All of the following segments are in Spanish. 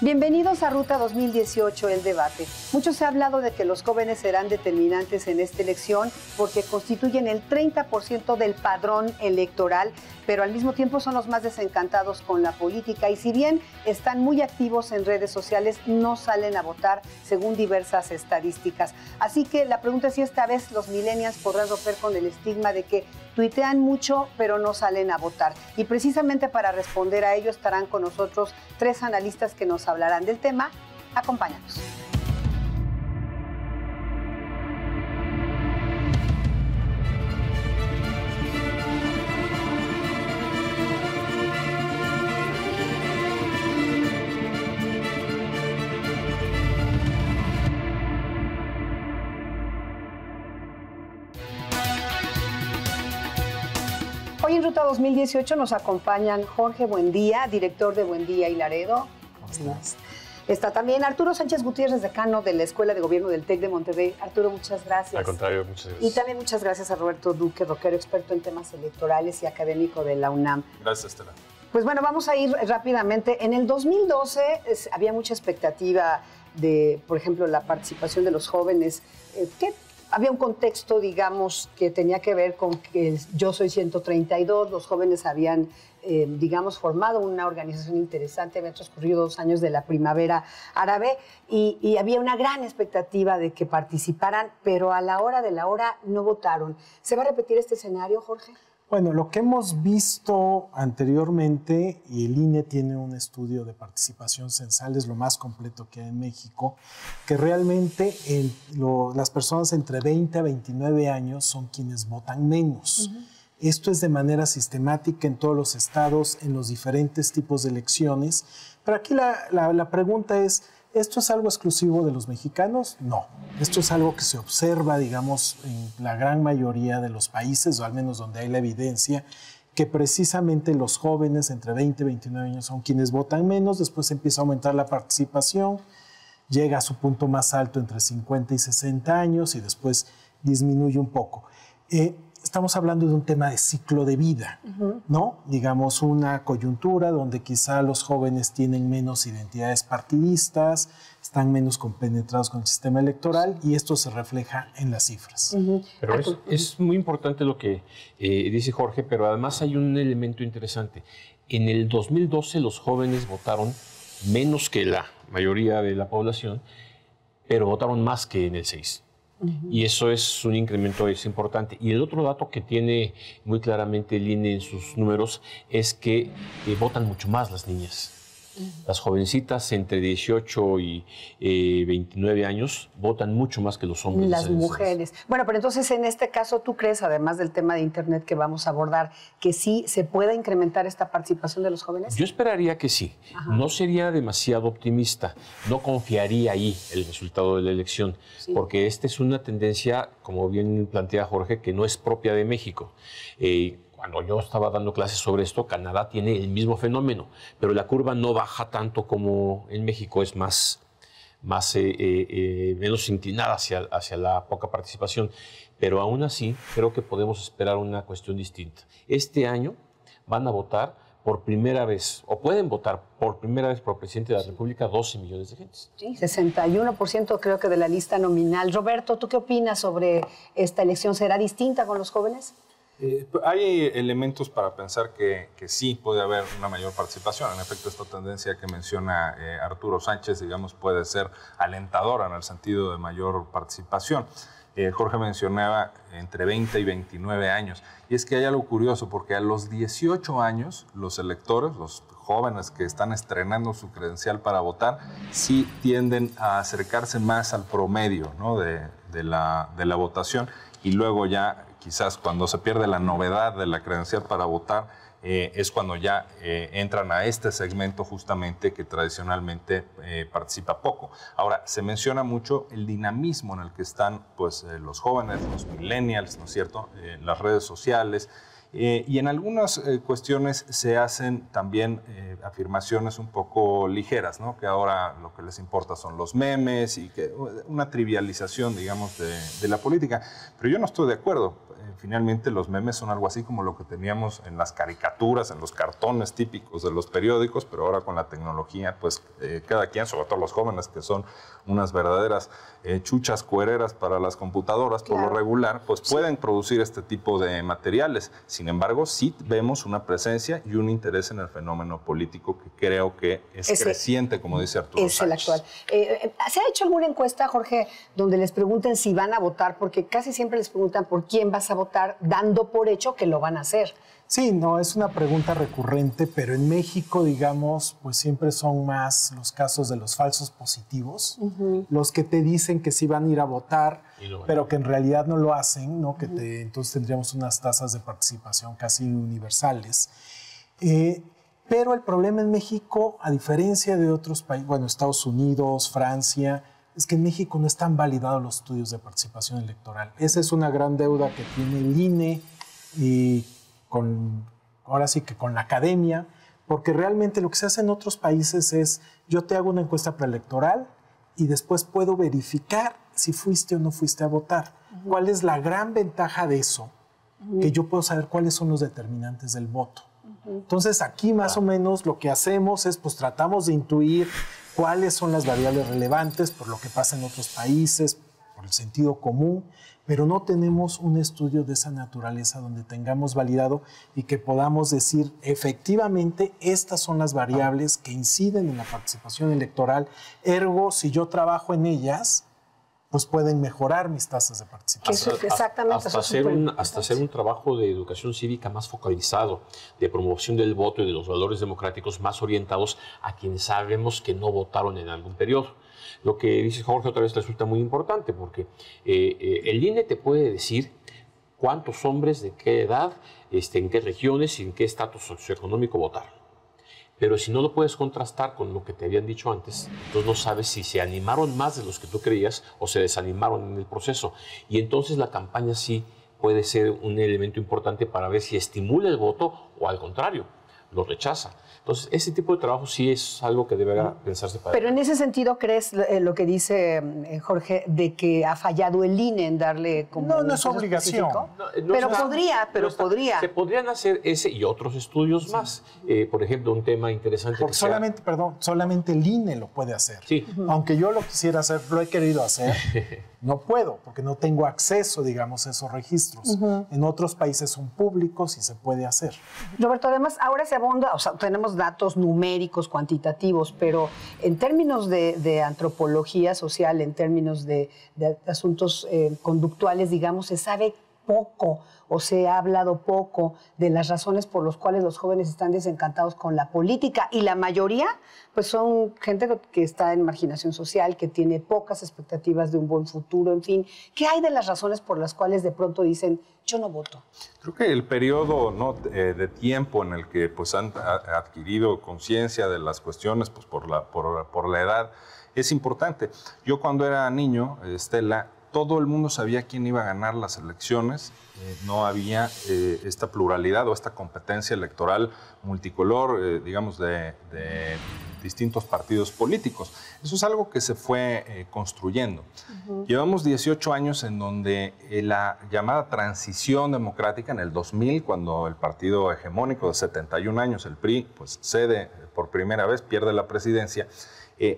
Bienvenidos a Ruta 2018, el debate. Mucho se ha hablado de que los jóvenes serán determinantes en esta elección porque constituyen el 30% del padrón electoral, pero al mismo tiempo son los más desencantados con la política y si bien están muy activos en redes sociales, no salen a votar según diversas estadísticas. Así que la pregunta es si esta vez los millennials podrán romper con el estigma de que tuitean mucho, pero no salen a votar. Y precisamente para responder a ello estarán con nosotros tres analistas que nos hablarán del tema. Acompáñanos. Hoy en Ruta 2018 nos acompañan Jorge Buendía, director de Buendía y Laredo. ¿Cómo estás? Está también Arturo Sánchez Gutiérrez, decano de la Escuela de Gobierno del TEC de Monterrey. Arturo, muchas gracias. Al contrario, muchas gracias. Y también muchas gracias a Roberto Duque, rockero, experto en temas electorales y académico de la UNAM. Gracias, Estela. Pues bueno, vamos a ir rápidamente. En el 2012 había mucha expectativa de, por ejemplo, la participación de los jóvenes. Había un contexto, digamos, que tenía que ver con que Yo Soy 132, los jóvenes habían, digamos, formado una organización interesante, habían transcurrido 2 años de la primavera árabe y había una gran expectativa de que participaran, pero a la hora de la hora no votaron. ¿Se va a repetir este escenario, Jorge? Bueno, lo que hemos visto anteriormente, y el INE tiene un estudio de participación censal, es lo más completo que hay en México, que realmente las personas entre 20 a 29 años son quienes votan menos. Esto es de manera sistemática en todos los estados, en los diferentes tipos de elecciones. Pero aquí la pregunta es, ¿esto es algo exclusivo de los mexicanos? No. Esto es algo que se observa, digamos, en la gran mayoría de los países, o al menos donde hay la evidencia, que precisamente los jóvenes entre 20 y 29 años son quienes votan menos, después empieza a aumentar la participación, llega a su punto más alto entre 50 y 60 años y después disminuye un poco. Estamos hablando de un tema de ciclo de vida, ¿no? Digamos, una coyuntura donde quizá los jóvenes tienen menos identidades partidistas, están menos compenetrados con el sistema electoral y esto se refleja en las cifras. Pero es muy importante lo que dice Jorge, pero además hay un elemento interesante. En el 2012 los jóvenes votaron menos que la mayoría de la población, pero votaron más que en el 6. Y eso es un incremento importante. Y el otro dato que tiene muy claramente el INE en sus números es que votan mucho más las niñas. Las jovencitas entre 18 y 29 años votan mucho más que los hombres. Las mujeres. Bueno, pero entonces en este caso, ¿tú crees, además del tema de Internet que vamos a abordar, que sí se pueda incrementar esta participación de los jóvenes? Yo esperaría que sí. No sería demasiado optimista. No confiaría ahí el resultado de la elección, porque esta es una tendencia, como bien plantea Jorge, que no es propia de México. Cuando yo estaba dando clases sobre esto, Canadá tiene el mismo fenómeno, pero la curva no baja tanto como en México, es menos inclinada hacia la poca participación. Pero aún así, creo que podemos esperar una cuestión distinta. Este año van a votar por primera vez, o pueden votar por primera vez por presidente de la República 12 millones de gentes. Sí, 61% creo que de la lista nominal. Roberto, ¿tú qué opinas sobre esta elección? ¿Será distinta con los jóvenes? Hay elementos para pensar que sí puede haber una mayor participación. En efecto, esta tendencia que menciona Arturo Sánchez, digamos, puede ser alentadora en el sentido de mayor participación. Jorge mencionaba entre 20 y 29 años. Y es que hay algo curioso, porque a los 18 años, los electores, los jóvenes que están estrenando su credencial para votar, sí tienden a acercarse más al promedio, ¿no? de la votación. Y luego ya, quizás cuando se pierde la novedad de la credencial para votar, es cuando ya entran a este segmento justamente que tradicionalmente participa poco. Ahora, se menciona mucho el dinamismo en el que están pues, los jóvenes, los millennials, ¿no es cierto?, las redes sociales. Y en algunas cuestiones se hacen también afirmaciones un poco ligeras, ¿no? Que ahora lo que les importa son los memes y que una trivialización, digamos, de la política. Pero yo no estoy de acuerdo. finalmente los memes son algo así como lo que teníamos en las caricaturas, en los cartones típicos de los periódicos, pero ahora con la tecnología, pues cada quien, sobre todo los jóvenes, que son unas verdaderas chuchas cuereras para las computadoras, por lo regular, pues pueden producir este tipo de materiales. Sin embargo, sí vemos una presencia y un interés en el fenómeno político que creo que es creciente, como dice Arturo Sánchez. Es el actual. ¿Se ha hecho alguna encuesta, Jorge, donde les pregunten si van a votar? Porque casi siempre les preguntan por quién vas a votar, dando por hecho que lo van a hacer. Sí, no, es una pregunta recurrente, pero en México, digamos, pues siempre son más los casos de los falsos positivos, los que te dicen que sí van a ir a votar, pero que en realidad no lo hacen, ¿no? Entonces tendríamos unas tasas de participación casi universales. Pero el problema en México, a diferencia de otros países, bueno, Estados Unidos, Francia, es que en México no están validados los estudios de participación electoral. Esa es una gran deuda que tiene el INE y ahora sí que con la academia, porque realmente lo que se hace en otros países es, yo te hago una encuesta preelectoral y después puedo verificar si fuiste o no fuiste a votar. ¿Cuál es la gran ventaja de eso? Que yo puedo saber cuáles son los determinantes del voto. Entonces aquí más o menos lo que hacemos es, pues tratamos de intuir cuáles son las variables relevantes por lo que pasa en otros países, por el sentido común, pero no tenemos un estudio de esa naturaleza donde tengamos validado y que podamos decir efectivamente estas son las variables que inciden en la participación electoral, ergo si yo trabajo en ellas, pues pueden mejorar mis tasas de participación. Exactamente. Hasta hacer un trabajo de educación cívica más focalizado, de promoción del voto y de los valores democráticos más orientados a quienes sabemos que no votaron en algún periodo. Lo que dice Jorge otra vez resulta muy importante porque el INE te puede decir cuántos hombres, de qué edad, en qué regiones y en qué estatus socioeconómico votaron. Pero si no lo puedes contrastar con lo que te habían dicho antes, entonces no sabes si se animaron más de los que tú creías o se desanimaron en el proceso. Y entonces la campaña sí puede ser un elemento importante para ver si estimula el voto o al contrario, lo rechaza. Entonces, ese tipo de trabajo sí es algo que deberá pensarse para... Pero en ese sentido, ¿crees lo que dice Jorge, de que ha fallado el INE en darle como... No es obligación. Podría. Se podrían hacer ese y otros estudios más. Por ejemplo, un tema interesante... Porque solamente el INE lo puede hacer. Sí. Aunque yo lo quisiera hacer, lo he querido hacer, no puedo, porque no tengo acceso, digamos, a esos registros. En otros países son públicos y se puede hacer. Roberto, además, ahora se abonda, o sea, tenemos datos numéricos, cuantitativos, pero en términos de antropología social, en términos de asuntos conductuales, digamos, se sabe poco o se ha hablado poco de las razones por las cuales los jóvenes están desencantados con la política, y la mayoría pues son gente que está en marginación social, que tiene pocas expectativas de un buen futuro, en fin. ¿Qué hay de las razones por las cuales de pronto dicen yo no voto? Creo que el periodo de tiempo en el que pues, han adquirido conciencia de las cuestiones pues, por la edad es importante. Yo cuando era niño, Estela, todo el mundo sabía quién iba a ganar las elecciones, no había esta pluralidad o esta competencia electoral multicolor, digamos, de distintos partidos políticos. Eso es algo que se fue construyendo. Llevamos 18 años en donde la llamada transición democrática en el 2000, cuando el partido hegemónico de 71 años, el PRI, pues cede por primera vez, pierde la presidencia,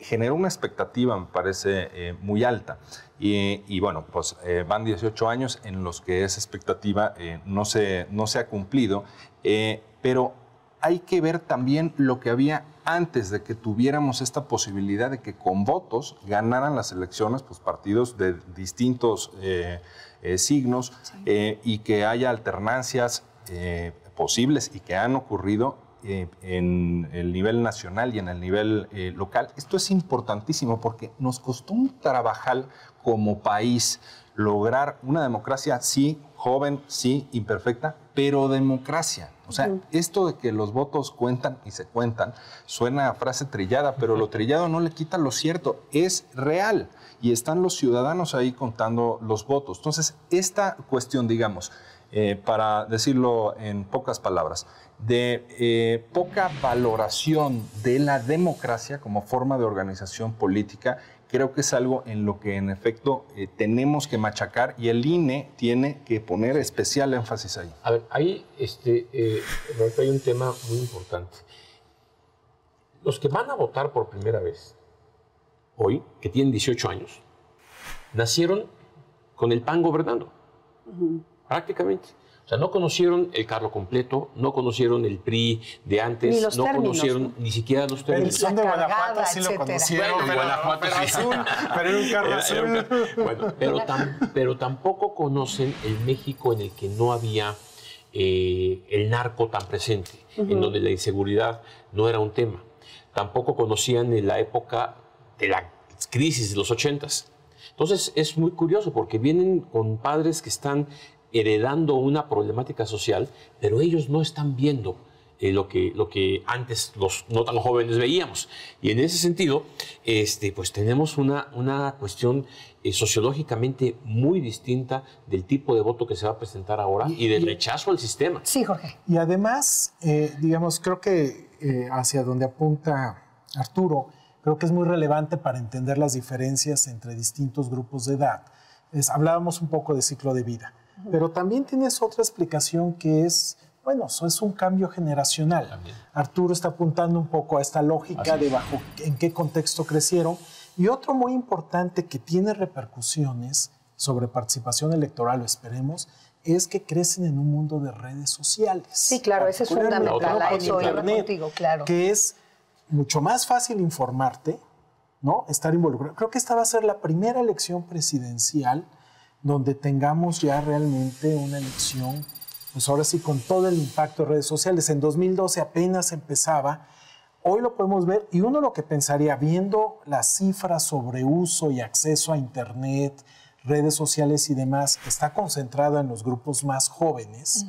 generó una expectativa, me parece, muy alta. Y bueno, pues van 18 años en los que esa expectativa no se ha cumplido, pero hay que ver también lo que había antes de que tuviéramos esta posibilidad de que con votos ganaran las elecciones pues, partidos de distintos signos, y que haya alternancias posibles y que han ocurrido en el nivel nacional y en el nivel local. Esto es importantísimo porque nos costó un trabajal como país lograr una democracia, sí, joven, sí, imperfecta, pero democracia. O sea, esto de que los votos cuentan y se cuentan suena a frase trillada, pero lo trillado no le quita lo cierto, es real y están los ciudadanos ahí contando los votos. Entonces, esta cuestión, digamos, para decirlo en pocas palabras, de poca valoración de la democracia como forma de organización política creo que es algo en lo que en efecto tenemos que machacar y el INE tiene que poner especial énfasis ahí. A ver, ahí Roberto, hay un tema muy importante. Los que van a votar por primera vez hoy, que tienen 18 años, nacieron con el PAN gobernando, prácticamente. O sea, no conocieron el carro completo, no conocieron el PRI de antes, ni los no términos, conocieron ni siquiera los términos. Son de Guanajuato, sí lo etcétera. conocieron, Bueno, pero Guanajuato sí. azul, pero era un carro azul. Bueno, pero tampoco conocen el México en el que no había el narco tan presente, en donde la inseguridad no era un tema. Tampoco conocían en la época de la crisis de los 80s. Entonces es muy curioso porque vienen con padres que están heredando una problemática social, pero ellos no están viendo lo que antes los no tan jóvenes veíamos. Y en ese sentido, pues tenemos una cuestión sociológicamente muy distinta del tipo de voto que se va a presentar ahora y del rechazo al sistema. Sí, Jorge. Y además, digamos, creo que hacia donde apunta Arturo, creo que es muy relevante para entender las diferencias entre distintos grupos de edad. Hablábamos un poco de ciclo de vida, pero también tienes otra explicación que es, bueno, eso es un cambio generacional. También. Arturo está apuntando un poco a esta lógica de bajo en qué contexto crecieron. Y otro muy importante que tiene repercusiones sobre participación electoral, lo esperemos, es que crecen en un mundo de redes sociales. Sí, claro, ese es fundamental. A eso iba contigo, claro. Que es mucho más fácil informarte, ¿no? Estar involucrado. Creo que esta va a ser la primera elección presidencial donde tengamos ya realmente una elección, pues ahora sí, con todo el impacto de redes sociales. En 2012 apenas empezaba. Hoy lo podemos ver y uno lo que pensaría, viendo las cifras sobre uso y acceso a Internet, redes sociales y demás, que está concentrado en los grupos más jóvenes,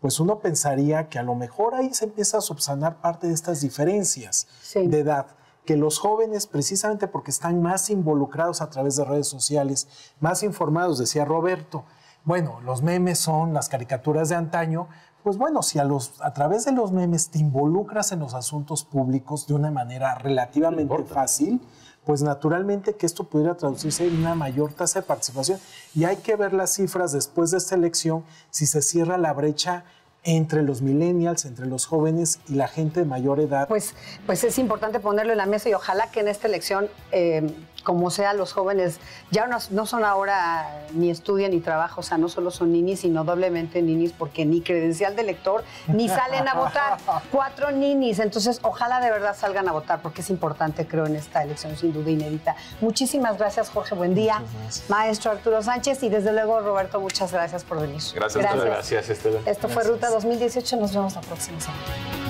pues uno pensaría que a lo mejor ahí se empieza a subsanar parte de estas diferencias de edad, que los jóvenes, precisamente porque están más involucrados a través de redes sociales, más informados, decía Roberto, bueno, los memes son las caricaturas de antaño. Pues bueno, si a través de los memes te involucras en los asuntos públicos de una manera relativamente fácil, pues naturalmente que esto pudiera traducirse en una mayor tasa de participación. Y hay que ver las cifras después de esta elección, si se cierra la brecha entre los millennials, entre los jóvenes y la gente de mayor edad. Pues es importante ponerlo en la mesa y ojalá que en esta elección, como sea, los jóvenes ya no son ahora ni estudian ni trabajan, o sea, no solo son ninis, sino doblemente ninis, porque ni credencial de elector, ni salen a votar. 4 ninis, entonces ojalá de verdad salgan a votar, porque es importante, creo, en esta elección, sin duda inédita. Muchísimas gracias, Jorge, buen día. Maestro Arturo Sánchez y desde luego, Roberto, muchas gracias por venir. Gracias. Gracias, Estela. Esto fue Ruta 2018, nos vemos la próxima semana.